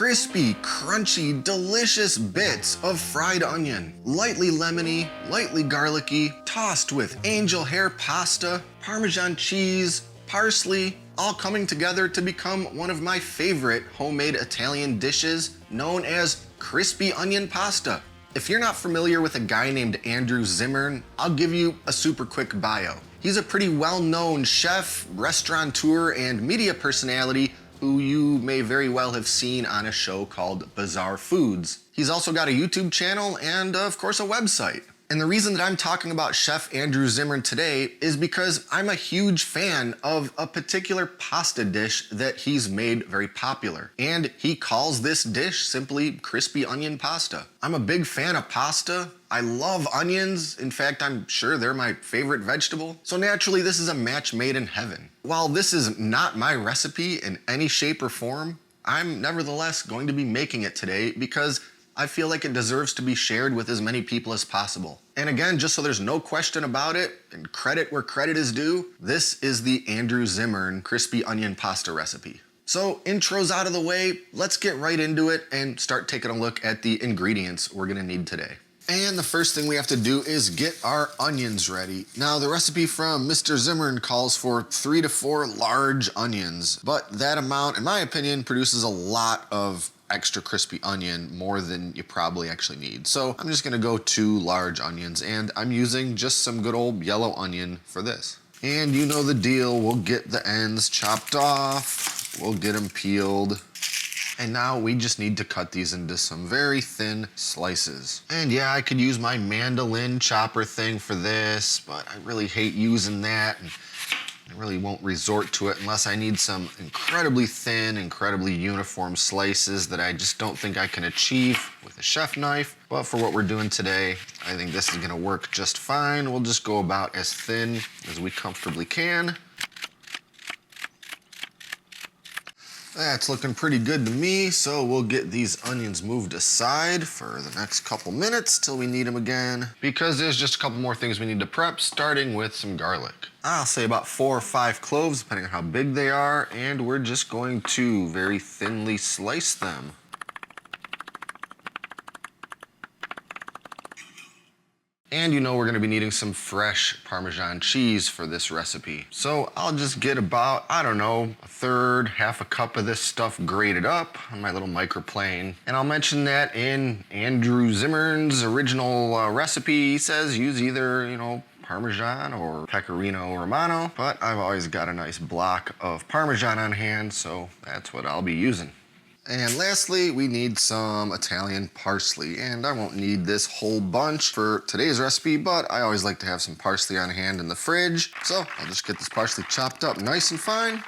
crispy, crunchy, delicious bits of fried onion. Lightly lemony, lightly garlicky, tossed with angel hair pasta, Parmesan cheese, parsley, all coming together to become one of my favorite homemade Italian dishes known as crispy onion pasta. If you're not familiar with a guy named Andrew Zimmern, I'll give you a super quick bio. He's a pretty well-known chef, restaurateur, and media personality who you may very well have seen on a show called Bizarre Foods. He's also got a YouTube channel and, of course, a website. And the reason that I'm talking about Chef Andrew Zimmern today is because I'm a huge fan of a particular pasta dish that he's made very popular. And he calls this dish simply crispy onion pasta. I'm a big fan of pasta. I love onions. In fact, I'm sure they're my favorite vegetable. So naturally, this is a match made in heaven. While this is not my recipe in any shape or form, I'm nevertheless going to be making it today because I feel like it deserves to be shared with as many people as possible. And again, just so there's no question about it, and credit where credit is due, this is the Andrew Zimmern crispy onion pasta recipe. So intros out of the way, let's get right into it and start taking a look at the ingredients we're gonna need today. And the first thing we have to do is get our onions ready. Now, the recipe from Mr. Zimmern calls for 3 to 4 large onions, but that amount, in my opinion, produces a lot of extra crispy onion, more than you probably actually need. So I'm just gonna go 2 large onions, and I'm using just some good old yellow onion for this. And you know the deal, we'll get the ends chopped off, we'll get them peeled. And now we just need to cut these into some very thin slices. And yeah, I could use my mandolin chopper thing for this, but I really hate using that. And I really won't resort to it unless I need some incredibly thin, incredibly uniform slices that I just don't think I can achieve with a chef knife. But for what we're doing today, I think this is gonna work just fine. We'll just go about as thin as we comfortably can. That's looking pretty good to me, so we'll get these onions moved aside for the next couple minutes till we need them again, because there's just a couple more things we need to prep, starting with some garlic. I'll say about 4 or 5 cloves, depending on how big they are, and we're just going to very thinly slice them. And you know we're gonna be needing some fresh Parmesan cheese for this recipe. So I'll just get about, I don't know, 1/3, half a cup of this stuff grated up on my little microplane. And I'll mention that in Andrew Zimmern's original recipe, he says use either, you know, Parmesan or Pecorino Romano, but I've always got a nice block of Parmesan on hand, so that's what I'll be using. And lastly, we need some Italian parsley, and I won't need this whole bunch for today's recipe, but I always like to have some parsley on hand in the fridge. So I'll just get this parsley chopped up nice and fine.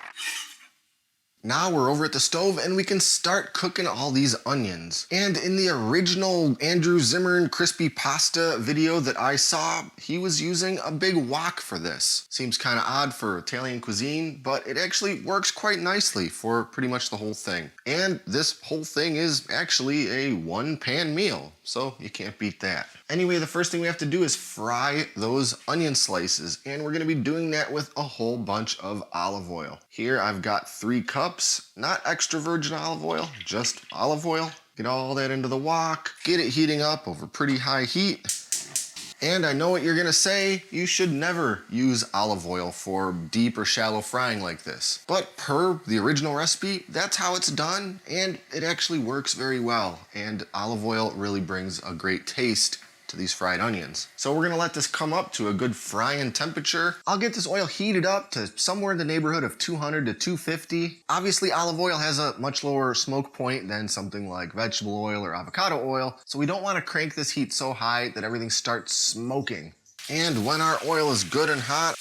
Now we're over at the stove and we can start cooking all these onions. And in the original Andrew Zimmern crispy pasta video that I saw, he was using a big wok for this. Seems kind of odd for Italian cuisine, but it actually works quite nicely for pretty much the whole thing. And this whole thing is actually a 1-pan meal, so you can't beat that. Anyway, the first thing we have to do is fry those onion slices, and we're gonna be doing that with a whole bunch of olive oil. Here I've got 3 cups, not extra virgin olive oil, just olive oil. Get all that into the wok, get it heating up over pretty high heat. And I know what you're gonna say, you should never use olive oil for deep or shallow frying like this. But per the original recipe, that's how it's done, and it actually works very well. And olive oil really brings a great taste to these fried onions. So we're gonna let this come up to a good frying temperature. I'll get this oil heated up to somewhere in the neighborhood of 200 to 250. Obviously, olive oil has a much lower smoke point than something like vegetable oil or avocado oil, so we don't wanna crank this heat so high that everything starts smoking. And when our oil is good and hot,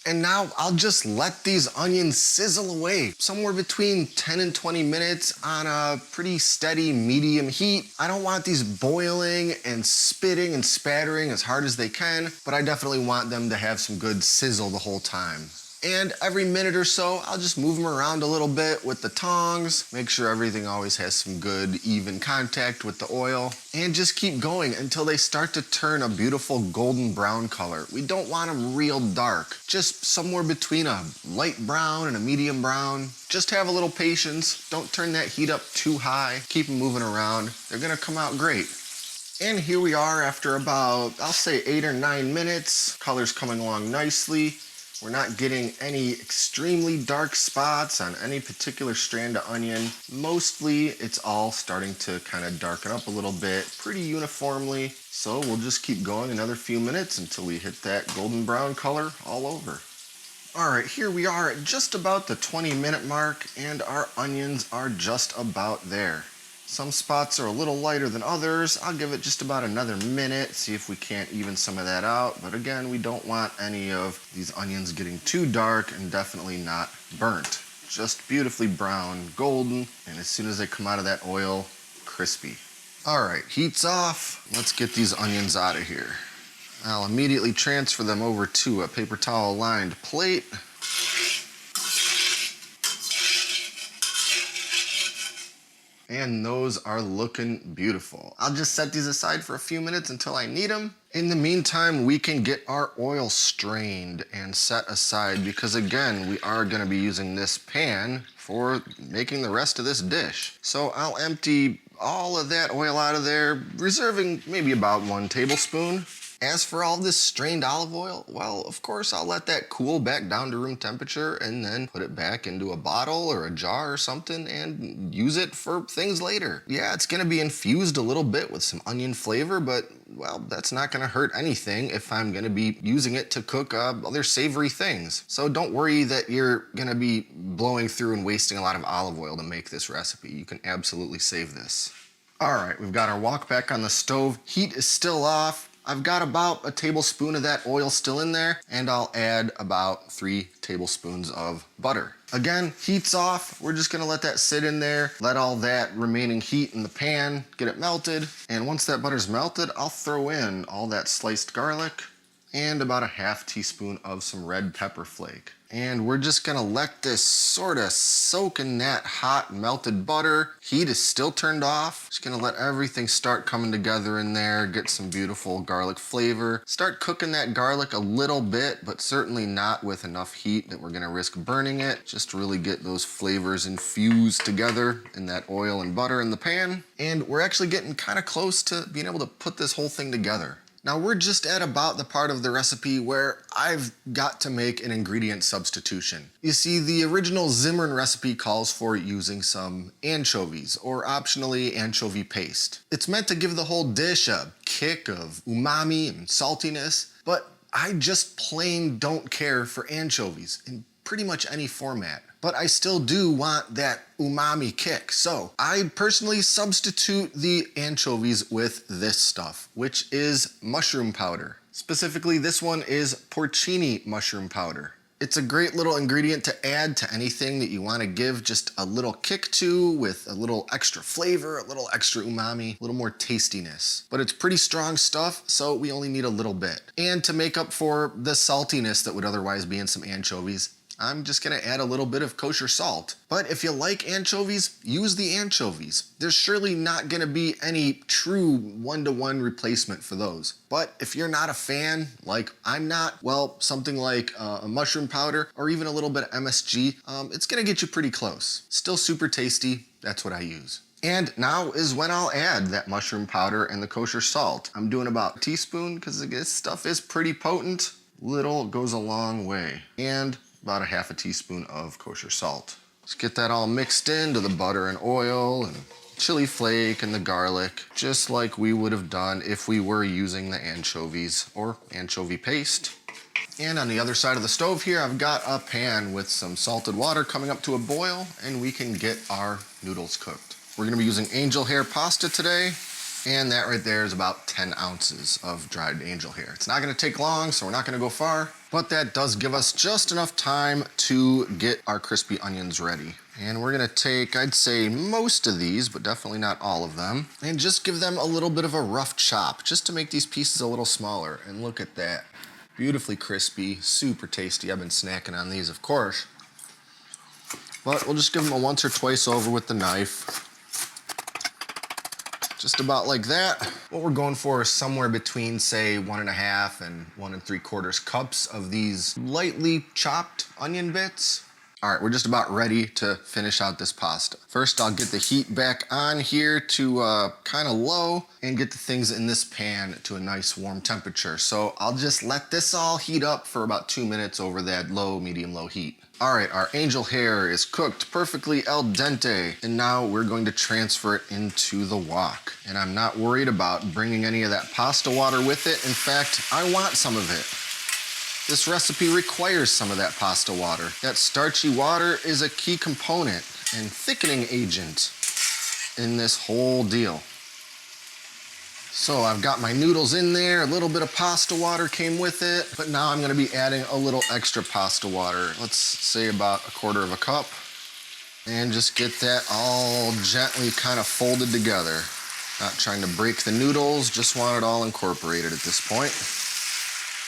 and now I'll just let these onions sizzle away, somewhere between 10 and 20 minutes on a pretty steady medium heat. I don't want these boiling and spitting and spattering as hard as they can, but I definitely want them to have some good sizzle the whole time. And every minute or so, I'll just move them around a little bit with the tongs, make sure everything always has some good even contact with the oil, and just keep going until they start to turn a beautiful golden brown color. We don't want them real dark, just somewhere between a light brown and a medium brown. Just have a little patience. Don't turn that heat up too high. Keep them moving around. They're gonna come out great. And here we are after about, I'll say 8 or 9 minutes. Color's coming along nicely. We're not getting any extremely dark spots on any particular strand of onion. Mostly, it's all starting to kind of darken up a little bit, pretty uniformly. So we'll just keep going another few minutes until we hit that golden brown color all over. All right, here we are at just about the 20-minute mark, and our onions are just about there. Some spots are a little lighter than others. I'll give it just about another minute, see if we can't even some of that out. But again, we don't want any of these onions getting too dark and definitely not burnt. Just beautifully brown, golden, and as soon as they come out of that oil, crispy. All right, heat's off. Let's get these onions out of here. I'll immediately transfer them over to a paper towel lined plate. And those are looking beautiful. I'll just set these aside for a few minutes until I need them. In the meantime, we can get our oil strained and set aside because again, we are gonna be using this pan for making the rest of this dish. So I'll empty all of that oil out of there, reserving maybe about 1 tablespoon. As for all this strained olive oil, well, of course, I'll let that cool back down to room temperature and then put it back into a bottle or a jar or something and use it for things later. Yeah, it's gonna be infused a little bit with some onion flavor, but, well, that's not gonna hurt anything if I'm gonna be using it to cook other savory things. So don't worry that you're gonna be blowing through and wasting a lot of olive oil to make this recipe. You can absolutely save this. All right, we've got our wok back on the stove. Heat is still off. I've got about a tablespoon of that oil still in there, and I'll add about 3 tablespoons of butter. Again, heat's off. We're just gonna let that sit in there, let all that remaining heat in the pan, get it melted. And once that butter's melted, I'll throw in all that sliced garlic and about a half teaspoon of some red pepper flake. And we're just gonna let this sort of soak in that hot melted butter. Heat is still turned off. Just gonna let everything start coming together in there, get some beautiful garlic flavor. Start cooking that garlic a little bit, but certainly not with enough heat that we're gonna risk burning it. Just to really get those flavors infused together in that oil and butter in the pan. And we're actually getting kind of close to being able to put this whole thing together. Now we're just at about the part of the recipe where I've got to make an ingredient substitution. You see, the original Zimmern recipe calls for using some anchovies, or optionally anchovy paste. It's meant to give the whole dish a kick of umami and saltiness, but I just plain don't care for anchovies in pretty much any format. But I still do want that umami kick. So I personally substitute the anchovies with this stuff, which is mushroom powder. Specifically, this one is porcini mushroom powder. It's a great little ingredient to add to anything that you want to give just a little kick to, with a little extra flavor, a little extra umami, a little more tastiness. But it's pretty strong stuff, so we only need a little bit. And to make up for the saltiness that would otherwise be in some anchovies, I'm just gonna add a little bit of kosher salt. But if you like anchovies, use the anchovies. There's surely not gonna be any true one-to-one replacement for those. But if you're not a fan, like I'm not, well, something like a mushroom powder or even a little bit of MSG, it's gonna get you pretty close. Still super tasty, that's what I use. And now is when I'll add that mushroom powder and the kosher salt. I'm doing about a teaspoon because this stuff is pretty potent. Little goes a long way. And about a half a teaspoon of kosher salt. Let's get that all mixed into the butter and oil and chili flake and the garlic, just like we would have done if we were using the anchovies or anchovy paste. And on the other side of the stove here, I've got a pan with some salted water coming up to a boil, and we can get our noodles cooked. We're gonna be using angel hair pasta today, and that right there is about 10 ounces of dried angel hair. It's not gonna take long, so we're not gonna go far, but that does give us just enough time to get our crispy onions ready. And we're gonna take, I'd say, most of these, but definitely not all of them, and just give them a little bit of a rough chop, just to make these pieces a little smaller. And look at that. Beautifully crispy, super tasty. I've been snacking on these, of course. But we'll just give them a once or twice over with the knife. Just about like that. What we're going for is somewhere between, say, 1.5 and 1 3/4 cups of these lightly chopped onion bits. All right, we're just about ready to finish out this pasta. First, I'll get the heat back on here to kind of low and get the things in this pan to a nice warm temperature. So I'll just let this all heat up for about 2 minutes over that low, medium, low heat. All right, our angel hair is cooked perfectly al dente, and now we're going to transfer it into the wok. And I'm not worried about bringing any of that pasta water with it. In fact, I want some of it. This recipe requires some of that pasta water. That starchy water is a key component and thickening agent in this whole deal. So I've got my noodles in there, a little bit of pasta water came with it, but now I'm gonna be adding a little extra pasta water. Let's say about 1/4 cup. And just get that all gently kind of folded together. Not trying to break the noodles, just want it all incorporated at this point.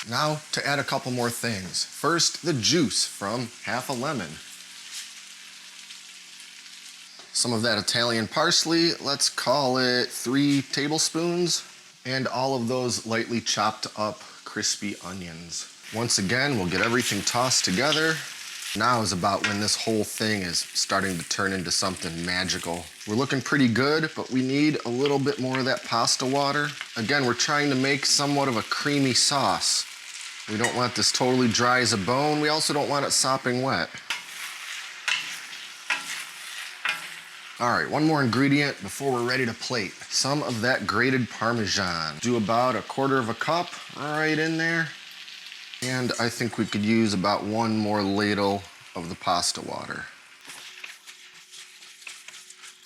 Now to add a couple more things. First, the juice from half a lemon. Some of that Italian parsley, let's call it 3 tablespoons, and all of those lightly chopped up crispy onions. Once again, we'll get everything tossed together. Now is about when this whole thing is starting to turn into something magical. We're looking pretty good, but we need a little bit more of that pasta water. Again, we're trying to make somewhat of a creamy sauce. We don't want this totally dry as a bone. We also don't want it sopping wet. All right, one more ingredient before we're ready to plate. Some of that grated Parmesan. Do about 1/4 cup right in there. And I think we could use about 1 more ladle of the pasta water.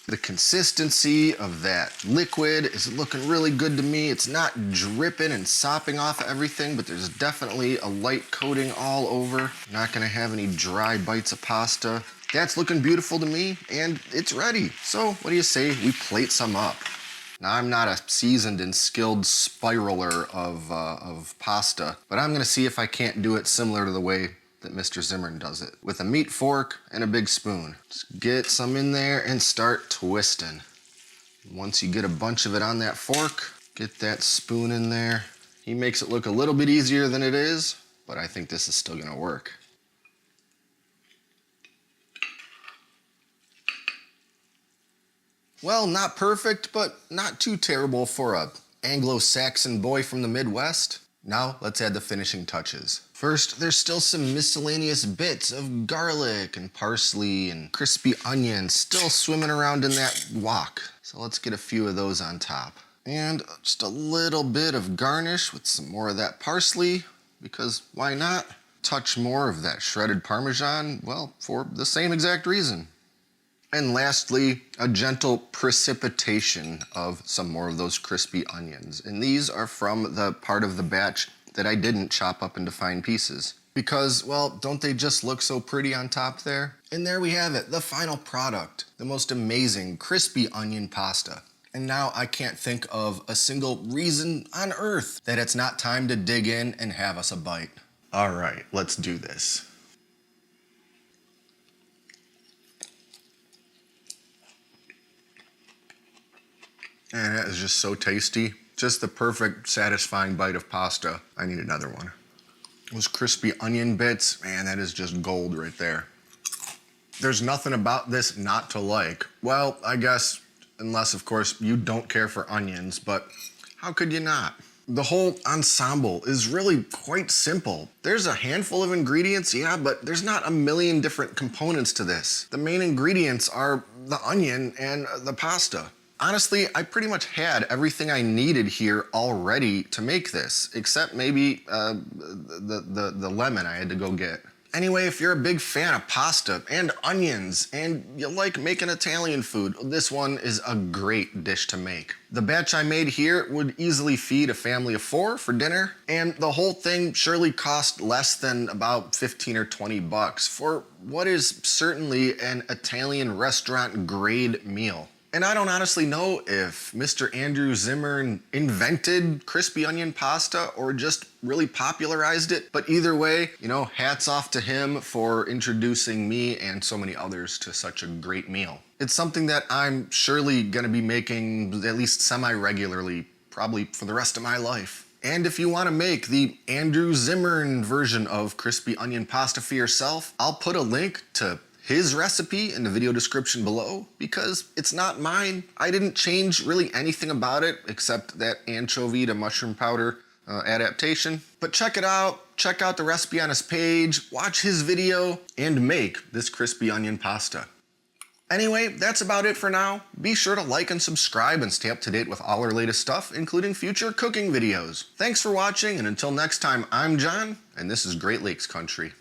The consistency of that liquid is looking really good to me. It's not dripping and sopping off everything, but there's definitely a light coating all over. Not gonna have any dry bites of pasta. That's looking beautiful to me, and it's ready. So what do you say we plate some up? Now, I'm not a seasoned and skilled spiraler of pasta, but I'm gonna see if I can't do it similar to the way that Mr. Zimmern does it, with a meat fork and a big spoon. Just get some in there and start twisting. Once you get a bunch of it on that fork, get that spoon in there. He makes it look a little bit easier than it is, but I think this is still gonna work. Well, not perfect, but not too terrible for a Anglo-Saxon boy from the Midwest. Now, let's add the finishing touches. First, there's still some miscellaneous bits of garlic and parsley and crispy onions still swimming around in that wok. So let's get a few of those on top. And just a little bit of garnish with some more of that parsley, because why not? Touch more of that shredded Parmesan, well, for the same exact reason. And lastly, a gentle precipitation of some more of those crispy onions. And these are from the part of the batch that I didn't chop up into fine pieces. Because, well, don't they just look so pretty on top there? And there we have it, the final product, the most amazing crispy onion pasta. And now I can't think of a single reason on earth that it's not time to dig in and have us a bite. All right, let's do this. And that is just so tasty. Just the perfect, satisfying bite of pasta. I need another one. Those crispy onion bits, man, that is just gold right there. There's nothing about this not to like. Well, I guess, unless, of course, you don't care for onions, but how could you not? The whole ensemble is really quite simple. There's a handful of ingredients, yeah, but there's not a million different components to this. The main ingredients are the onion and the pasta. Honestly, I pretty much had everything I needed here already to make this, except maybe the lemon I had to go get. Anyway, if you're a big fan of pasta and onions and you like making Italian food, this one is a great dish to make. The batch I made here would easily feed a family of 4 for dinner, and the whole thing surely cost less than about 15 or 20 bucks for what is certainly an Italian restaurant grade meal. And I don't honestly know if Mr. Andrew Zimmern invented crispy onion pasta or just really popularized it. But either way, hats off to him for introducing me and so many others to such a great meal. It's something that I'm surely gonna be making at least semi-regularly, probably for the rest of my life. And if you want to make the Andrew Zimmern version of crispy onion pasta for yourself, I'll put a link to his recipe in the video description below because it's not mine. I didn't change really anything about it except that anchovy to mushroom powder adaptation. But check it out, check out the recipe on his page, watch his video, and make this crispy onion pasta. Anyway, that's about it for now. Be sure to like and subscribe and stay up to date with all our latest stuff, including future cooking videos. Thanks for watching, and until next time, I'm John, and this is Great Lakes Country.